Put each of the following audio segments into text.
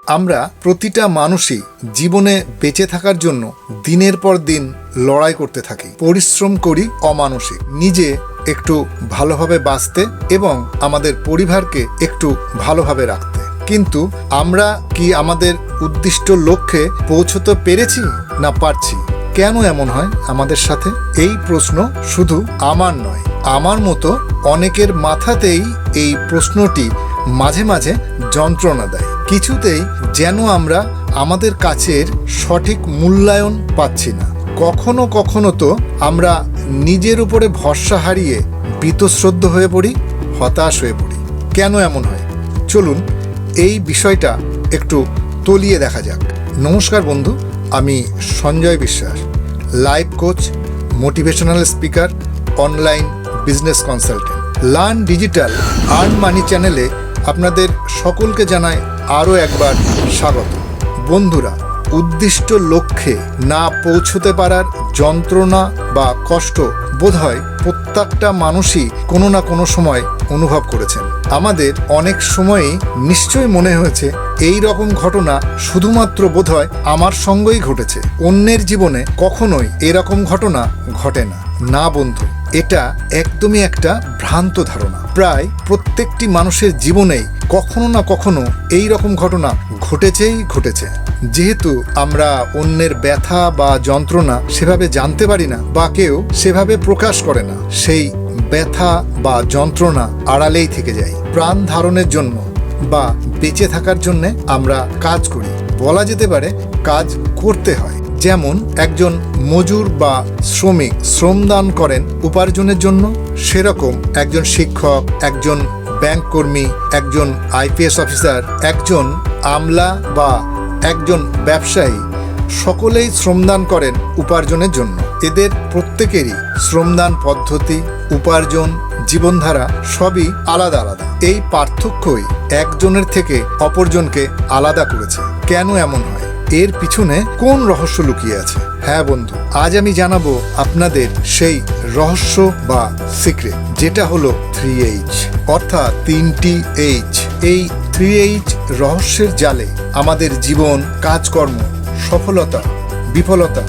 আমরা প্রতিটা মানুষই জীবনে বেঁচে থাকার জন্য দিনের পর দিন লড়াই করতে থাকি, পরিশ্রম করি অমানসিক, নিজে একটু ভালোভাবে বাঁচতে এবং আমাদের পরিবারকে একটু ভালোভাবে রাখতে। কিন্তু আমরা কি আমাদের উদ্দিষ্ট লক্ষ্যে পৌঁছতে পেরেছি না পারছি? কেন এমন হয় আমাদের সাথে? এই প্রশ্ন শুধু আমার নয়, আমার মতো অনেকের মাথাতেই এই প্রশ্নটি মাঝে মাঝে যন্ত্রণা দেয়। কিছুতেই যেন আমরা আমাদের কাছের সঠিক মূল্যায়ন পাচ্ছি না। কখনো কখনো তো আমরা নিজের উপরে ভরসা হারিয়ে বীতশ্রদ্ধ হয়ে পড়ি, হতাশ হয়ে পড়ি। কেন এমন হয়? চলুন এই বিষয়টা একটু তলিয়ে দেখা যাক। নমস্কার বন্ধু, আমি Sanjay Biswas, life coach, motivational speaker, online business consultant. Learn digital earn money চ্যানেলে আপনাদের সকলকে জানাই আরও একবার স্বাগত। বন্ধুরা, উদ্দিষ্ট লক্ষ্যে না পৌঁছতে পারার যন্ত্রণা বা কষ্ট বোধহয় প্রত্যেকটা মানুষই কোনো না কোনো সময় অনুভব করেছেন। আমাদের অনেক সময়ই নিশ্চয়ই মনে হয়েছে এই রকম ঘটনা শুধুমাত্র বোধহয় আমার সঙ্গেই ঘটেছে, অন্যের জীবনে কখনোই এরকম ঘটনা ঘটে না। না বন্ধু, এটা একদমই একটা ভ্রান্ত ধারণা। প্রায় প্রত্যেকটি মানুষের জীবনেই কখনো না কখনো এই রকম ঘটনা ঘটেছে। যেহেতু আমরা অন্যের ব্যথা বা যন্ত্রণা সেভাবে জানতে পারি না বা কেউ সেভাবে প্রকাশ করে না, সেই ব্যথা বা যন্ত্রণা আড়ালেই থেকে যায়। প্রাণ ধারণের জন্য বা বেঁচে থাকার জন্য আমরা কাজ করি, বলা যেতে পারে কাজ করতে হয়। যেমন একজন মজুর বা শ্রমিক শ্রমদান করেন উপার্জনের জন্য, সেরকম একজন শিক্ষক, একজন ব্যাংক কর্মী, একজন আইপিএস অফিসার, একজন আমলা বা একজন ব্যবসায়ী সকলেই শ্রমদান করেন উপার্জনের জন্য। এদের প্রত্যেকেরই শ্রমদান পদ্ধতি, উপার্জন, জীবনধারা সবই আলাদা আলাদা। এই পার্থক্যই একজনের থেকে অপরজনকে আলাদা করেছে। কেন এমন হয়? এর পিছনে কোন রহস্য লুকিয়ে আছে? হ্যাঁ বন্ধু, আজ আমি জানাবো আপনাদের সেই রহস্য বা সিক্রেট, যেটা হলো 3H, অর্থাৎ 3টি H। এই 3H রহস্যের জালে আমাদের জীবন, কাজকর্ম, সফলতা, বিফলতা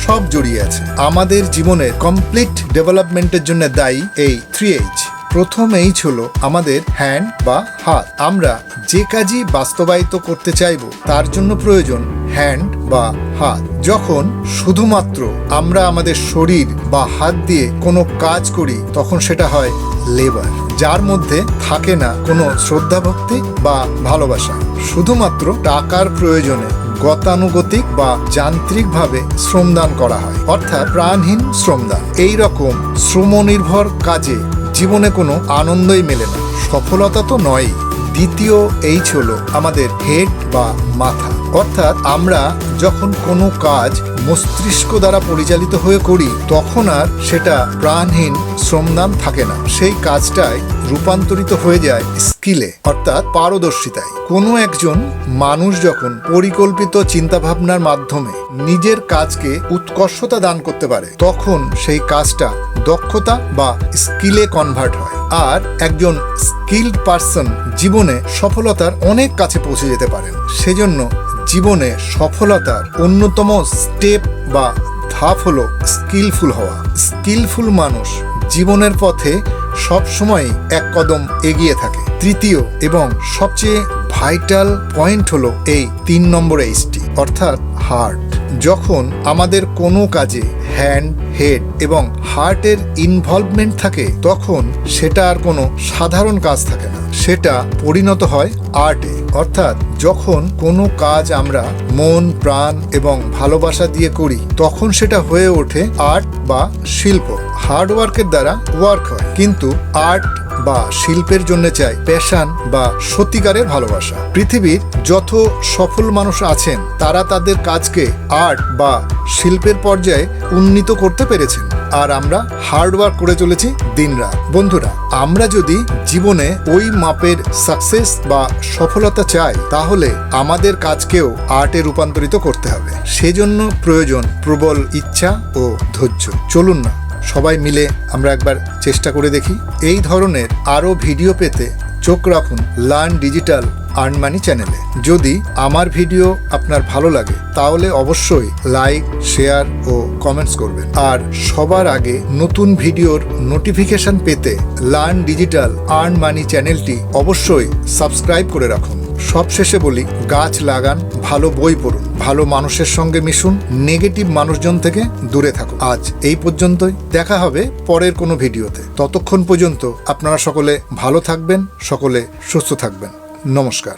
সব জড়িয়ে আছে। আমাদের জীবনের কমপ্লিট ডেভেলপমেন্টের জন্য দায়ী এই 3H। প্রথম H হলো আমাদের হ্যান্ড বা হাত। আমরা যে কাজই বাস্তবায়িত করতে চাইব তার জন্য প্রয়োজন হ্যান্ড বা হাত। যখন শুধুমাত্র আমরা আমাদের শরীর বা হাত দিয়ে কোনো কাজ করি তখন সেটা হয় লেবার, যার মধ্যে থাকে না কোনো শ্রদ্ধা ভক্তি বা ভালোবাসা। শুধুমাত্র টাকার প্রয়োজনে গতানুগতিক বা যান্ত্রিকভাবে শ্রমদান করা হয়, অর্থাৎ প্রাণহীন শ্রমদান। এই রকম শ্রমনির্ভর কাজে জীবনে কোনো আনন্দই মেলে না, সফলতা তো নয়। দ্বিতীয় H হলো আমাদের হেড বা মাথা, অর্থাৎ আমরা যখন কোনো কাজ মস্তিষ্ক দ্বারা পরিচালিত হয়ে করি তখন আর সেটা প্রাণহীন শ্রমদান থাকে না, সেই কাজটাই রূপান্তরিত হয়ে যায় স্কিলে, অর্থাৎ পারদর্শিতায়। কোনো একজন মানুষ যখন পরিকল্পিত চিন্তাভাবনার মাধ্যমে নিজের কাজকে উৎকর্ষতা দান করতে পারে তখন সেই কাজটা দক্ষতা বা স্কিলে কনভার্ট হয়। আর একজন স্কিলড পারসন জীবনে সফলতার অনেক কাছে পৌঁছে যেতে পারেন। সেজন্য জীবনে সফলতার অন্যতম স্টেপ বা ধাপ হলো স্কিলফুল হওয়া। স্কিলফুল মানুষ জীবনের পথে সবসময় এক কদম এগিয়ে থাকে। তৃতীয় এবং সবচেয়ে ভাইটাল পয়েন্ট হলো এই 3 নম্বর Hটি, অর্থাৎ হার্ট। যখন আমাদের কোনো কাজে হ্যান্ড, হেড এবং হার্টের ইনভলভমেন্ট থাকে তখন সেটা আর কোনো সাধারণ কাজ থাকে না, সেটা পরিণত হয় আর্টে। অর্থাৎ যখন কোনো কাজ আমরা মন, প্রাণ এবং ভালোবাসা দিয়ে করি তখন সেটা হয়ে ওঠে আর্ট বা শিল্প। হার্ড ওয়ার্কের দ্বারা ওয়ার্ক হয়, কিন্তু আর্ট বা শিল্পের জন্য চাই প্যাশন বা সত্যিকারের ভালোবাসা। পৃথিবীর যত সফল মানুষ আছেন তারা তাদের কাজকে আর্ট বা শিল্পের পর্যায়ে উন্নীত করতে পেরেছেন, আর আমরা হার্ড ওয়ার্ক করে চলেছি দিনরাত। বন্ধুরা, আমরা যদি জীবনে ওই মাপের সাকসেস বা সফলতা চাই তাহলে আমাদের কাজকেও আর্টে রূপান্তরিত করতে হবে। সেজন্য প্রয়োজন প্রবল ইচ্ছা ও ধৈর্য। চলুন না সবাই মিলে আমরা একবার চেষ্টা করে দেখি। এই ধরনের আরও ভিডিও পেতে চোখ রাখুন লার্ন ডিজিটাল আর্ন মানি চ্যানেলে। যদি আমার ভিডিও আপনার ভালো লাগে তাহলে অবশ্যই লাইক, শেয়ার ও কমেন্টস করবেন। আর সবার আগে নতুন ভিডিওর নোটিফিকেশন পেতে লার্ন ডিজিটাল আর্ন মানি চ্যানেলটি অবশ্যই সাবস্ক্রাইব করে রাখুন। সবশেষে বলি, গাছ লাগান, ভালো বই পড়ুন, ভালো মানুষের সঙ্গে মিশুন, নেগেটিভ মানুষজন থেকে দূরে থাকুন। আজ এই পর্যন্তই, দেখা হবে পরের কোনো ভিডিওতে। ততক্ষণ পর্যন্ত আপনারা সকলে ভালো থাকবেন, সকলে সুস্থ থাকবেন। নমস্কার।